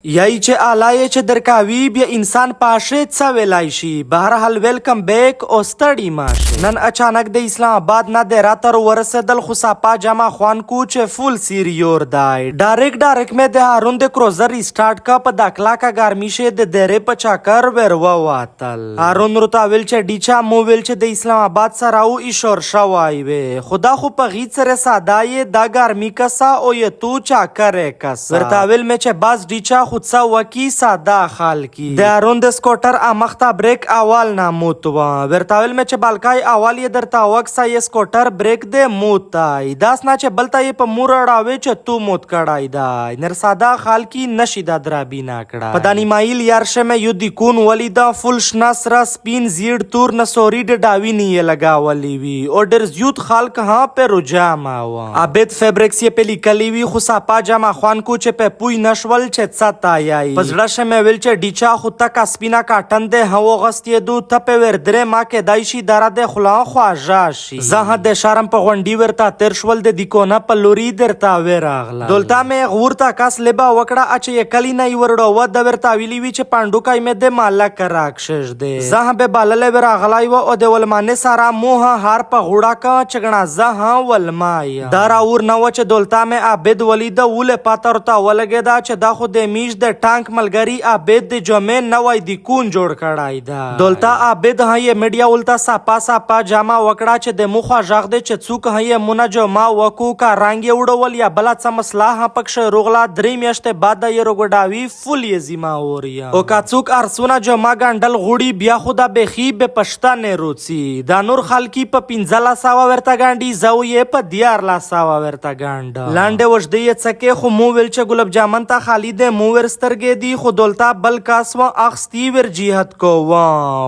یای چې آلای چې در کاوی بیا انسان پاشه څه ویلای شي. بهرحال ویلکم بیک او ستړي ماشه. نن اچانک د اسلام آباد نه د راتر ورسېدل خو صاپا جمع خوان کو چې فول سیریور دی. ډایرکټ مې د هارون د کروزر ریسټارټ کا په داخلا کا ګرمیشه د درې په چاکر وروا واتل. هارون ورته ویل چې ډیچا مو ویل چې د اسلام آباد سره او ایشور شوای وي. خدا خو په غیت سره ساده یې دا ګرمی کسا او یې تو چاکر کس. ورته ویل مې چې باز ډیچا خودسا وکی ساده خال کی د هارون د سکوټر امخته بریک اول نه موت و. ورته ویل مې چې بالکای اول یې درته وکسا یې سکوټر بریک د موت تای داس نه چې بلته یې په مور راوي چې تو موت کړای دا نر ساده خال کی نشي دا درابی نه کړه. په دانی مایل یار شمه یو دیکون ولی دا فل شناسرا سپین زیړ تور نسوري د ډاوی نه لگاولی وی او ډر زیوت خلک ها په رجا ما و. عبد فیبرکس یې په لیکلی وی خو صاپا جمع خوان کو چې په پوی نشول چې تایای پزړه شمه ویل چې ډیچا خو تک سپینا کاټن ده هو غستې دو ته په ور درې ما کې دایشي دره د خلا خواجا شي. زه د شرم په غونډي ورته تر شول د دیکونه په لوري درتا وراغله. دولتا مې غورتا کاس لبا وکړه اچ یې کلی نه ورډو و د ورتا ویلی وی چې پاندو کای مې د مالک راکشش ده. زه به بالله وراغلای و او د ولمانه سارا موه هار په غوډا کا چګنا زه ولمای دارا ور نو چې دولتا مې عبد ولید ول پاتر تا ولګه دا چې دا خو د میش د ټانک ملګری عبد د جمع نوای دی کون جوړ کړای دا. دولتا عبد هي میډیا ولتا صاپا جامه وکړه چې د مخه ژغ د چې څوک هي مونږ جمع وکو کا رنگ وړول یا بل څه مسله پکښ روغلا درې میاشتې بعد یې روګډاوی فل یې زما اوریا او کا څوک ارسونه جمع ګندل غوړي بیا خدا بخي به پښتانه روڅي دا نور خلکی په 1500 ورته ګاندي زو یې په 1400 ورته ګاند لاندې وجدې څکه خو مو ویل چې ګلاب جامن ته خالی د مو ورسترګې دی خو دولتا بل کاسو اخستی ور جهاد کو وا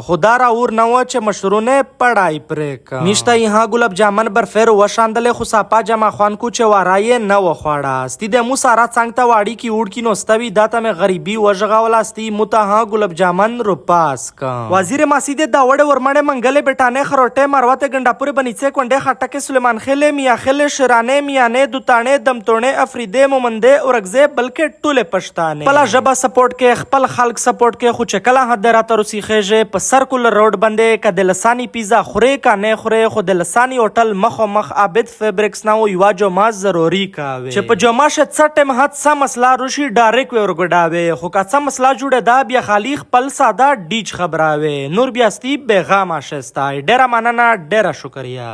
خدا را ور نو چې مشرونه پړای پرک میشته یها ګلاب جامن بر فر و شاندل خو صاپا جمع خوان کو چې وارای نه و خوړه ستی د مو سارا څنګ ته واړی کی وډ کی نوستوي داته مې غریبي وژغاولا ستی متها ګلاب جامن رو پاس کا وزیر ماسید داوړ ورمنه منګله بټانه خروټه مروت ګنډاپور بنیڅه کونډه خټکه سلیمان خله میا خله شرانه میانه دوتانه دمتونه افریده مومنده اورګزه بلکې ټوله پښتانه پلا جبا سپورټ کې خپل خلک سپورټ کې خو چکلا حد راته روسی خېجه په سرکولر روډ باندې ک د لسانی پیزا خوره کا نه خوره خو د لسانی هوټل مخ عابد فیبرکس نو یواجو ما ضروری کاوه چې په جما شت سټم حد سم مسلا روشي ډایرک ورګډاوي خو کا سم مسلا جوړه دا بیا خالی خپل ساده ډیچ خبراوي نور بیا ستی بیغام شستای ډیر مننه ډیر شکریا.